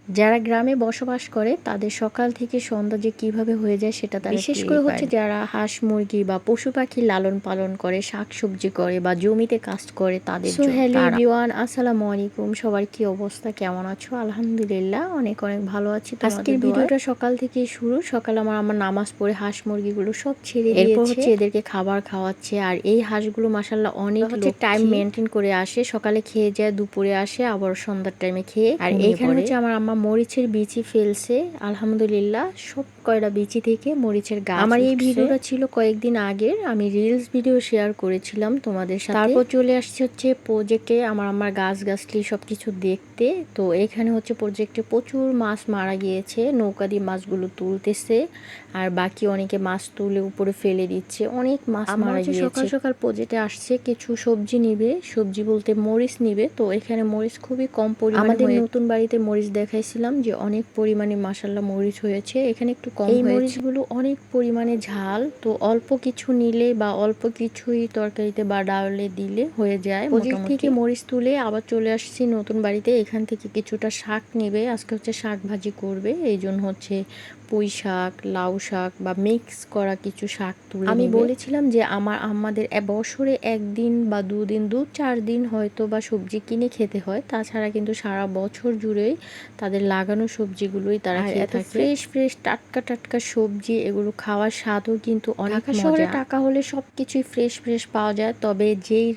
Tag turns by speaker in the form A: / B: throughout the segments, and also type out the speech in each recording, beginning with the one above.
A: যারা গ্রামে বসবাস করে তাদের সকাল থেকে সন্ধ্যা যে কিভাবে হয়ে যায় সেটা তারা বিশেষ করে হচ্ছে যারা হাঁস মুরগি বা পশু পাখি লালন পালন করে, শাকসবজি করে বা জমিতে কাজ করে তাদের জন্য। হ্যালো এভরিওয়ান, আসসালামু আলাইকুম। সবার কি অবস্থা, কেমন আছো? আলহামদুলিল্লাহ অনেক অনেক ভালো আছি। আজকের ভিডিওটা সকাল থেকে শুরু। সকালে আমার নামাজ পড়ে হাঁস মুরগিগুলো সব ছেড়ে দিয়েছে, এরপর হচ্ছে এদেরকে খাবার খাওয়াচ্ছে। আর এই হাঁসগুলো মাশাআল্লাহ অনেক হচ্ছে টাইম মেনটেন করে আসে, সকালে খেয়ে যায়, দুপুরে আসে, আবার সন্ধ্যার টাইমে খেয়ে। আর এইখানে হচ্ছে আমার আম্মা মরিচের বিচি ফেলছে, আলহামদুলিল্লাহ সব কয়টা বিচি থেকে মরিচের গাছ। আমার এই ভিডিওটা ছিল কয়েকদিন আগের, আমি রিলস ভিডিও শেয়ার করেছিলাম তোমাদের সাথে। তারপর চলে আসছে হচ্ছে প্রজেক্টে আমার গাছ গাছলি সবকিছু দেখতে। তো এখানে হচ্ছে প্রজেক্টে প্রচুর মাছ মারা গিয়েছে, নৌকা দিয়ে মাছগুলো তুলতেছে, আর বাকি অনেকে মাছ তুলে উপরে ফেলে দিচ্ছে, অনেক মাছ মারা গিয়েছে। সকাল সকাল প্রজেক্টে আসছে, কিছু সবজি নিবে, সবজি বলতে মরিচ নিবে। তো এখানে মরিচ খুবই কম পরিমাণে, আমাদের নতুন বাড়িতে মরিচ দেখাইছিলাম যে অনেক পরিমাণে মাশাআল্লাহ মরিচ হয়েছে, এখানে একটু কম হয়েছে। এই মরিচগুলো অনেক পরিমাণে ঝাল, তো অল্প কিছু নিলে বা অল্প কিছুই তরকারিতে বা ডালে দিলে হয়ে যায়। প্রজেক্ট থেকে মরিচ তুলে আবার চলে আসছি নতুন বাড়িতে, এখান থেকে কিছুটা শাক নেবে, আজকে হচ্ছে শাক ভাজি করবে, এই জন্য হচ্ছে পুঁই শাক, লাউ শাক বা মিক্স করা কিছু শাক তুলে আমি বলেছিলাম যে আমাদের বছরে একদিন বা দুদিন, 2-4 দিন হয়তো বা সবজি কিনে খেতে হয়, তাছাড়া কিন্তু সারা বছর জুড়েই তাদের লাগানো সবজিগুলোই তারা খেয়ে থাকে। ফ্রেশ ফ্রেশ টাটকা টাটকা সবজি, এগুলো খাওয়ার স্বাদও কিন্তু অনেক মজা। শহরে টাকা হলে সবকিছুই ফ্রেশ ফ্রেশ পাওয়া যায়, তবে যেই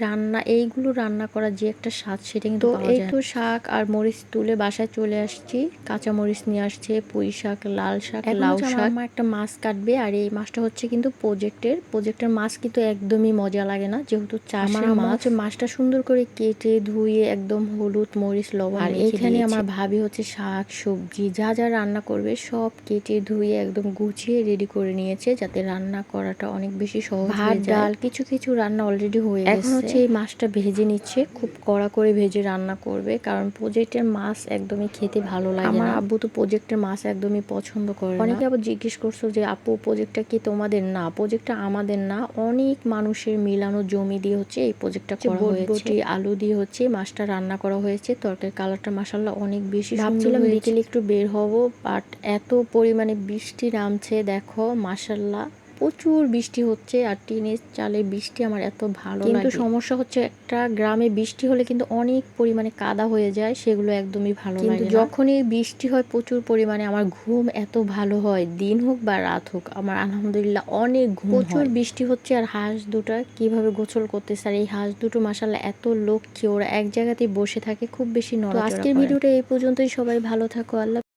A: এইগুলো রান্না করার যে একটা স্বাদ সেটা কিন্তু পাওয়া যায়। এই তো শাক আর মরিচ তুলে বাসায় চলে আসছি, কাঁচা মরিচ নিয়ে আসছে, পুঁই শাক, লাল শাক, লাউ শাক। আমার একটা মাছ কাটবে, আর এই মাছটা হচ্ছে কিন্তু প্রজেক্টের মাছ কিন্তু একদমই মজা লাগে না, যেহেতু চাষের মাছ। মাছটা সুন্দর করে কেটে ধুয়ে একদম হলুদ মরিচ লবণ, আর এইখানে আমার ভাবি হচ্ছে শাক সবজি যা যা রান্না করবে সব কেটে ধুয়ে একদম গুছিয়ে রেডি করে নিয়েছে, যাতে রান্না করাটা অনেক বেশি সহজ হয়ে যায়। ডাল কিছু কিছু রান্না অলরেডি হয়ে গেছে, এখন হচ্ছে এই মাছটা ভেজে নিচ্ছে, খুব কড়া করে ভেজে রান্না করবে, কারণ প্রজেক্টের মাছ একদমই খেতে ভালো লাগে না। আমার আব্বু তো প্রজেক্টের মাছ একদমই পছন্দ করে না। অনেকে আবার জিজ্ঞেস করছো যে আপু প্রজেক্টটা কি তোমাদের? না, প্রজেক্টটা আমাদের না, অনেক মানুষের মিলানো জমি দিয়ে হচ্ছে এই প্রজেক্টটা করা হয়েছে। বটবটি আলু দিয়ে হচ্ছে মাছটা রান্না করা হয়েছে, তরকারি কালারটা মাশাআল্লাহ অনেক বেশি সুন্দর। ভাবছিলাম বিকেলে একটু বের হব, বাট এত পরিমাণে বৃষ্টি নামছে, দেখো মাশাআল্লাহ প্রচুর বৃষ্টি হচ্ছে, আর টিনের চালে বৃষ্টি আমার এত ভালো লাগে। কিন্তু সমস্যা হচ্ছে একটা গ্রামে বৃষ্টি হলে কিন্তু অনেক পরিমাণে কাদা হয়ে যায়, সেগুলো একদমই ভালো লাগে না। কিন্তু যখনই বৃষ্টি হয় প্রচুর পরিমাণে, আমার ঘুম এত ভালো হয়, দিন হোক বা রাত হোক, আমার আলহামদুলিল্লাহ অনেক ঘুম হয়। প্রচুর বৃষ্টি হচ্ছে আর হাঁস দুটা কিভাবে গোসল করতেছে, আর এই হাঁস দুটো মাশাআল্লাহ এত লক্ষ্মী, ওরা এক জায়গাতেই বসে থাকে, খুব বেশি নড়াচড়া করে। তো আজকের ভিডিওটা এই পর্যন্তই, সবাই ভালো থাকো, আল্লাহ।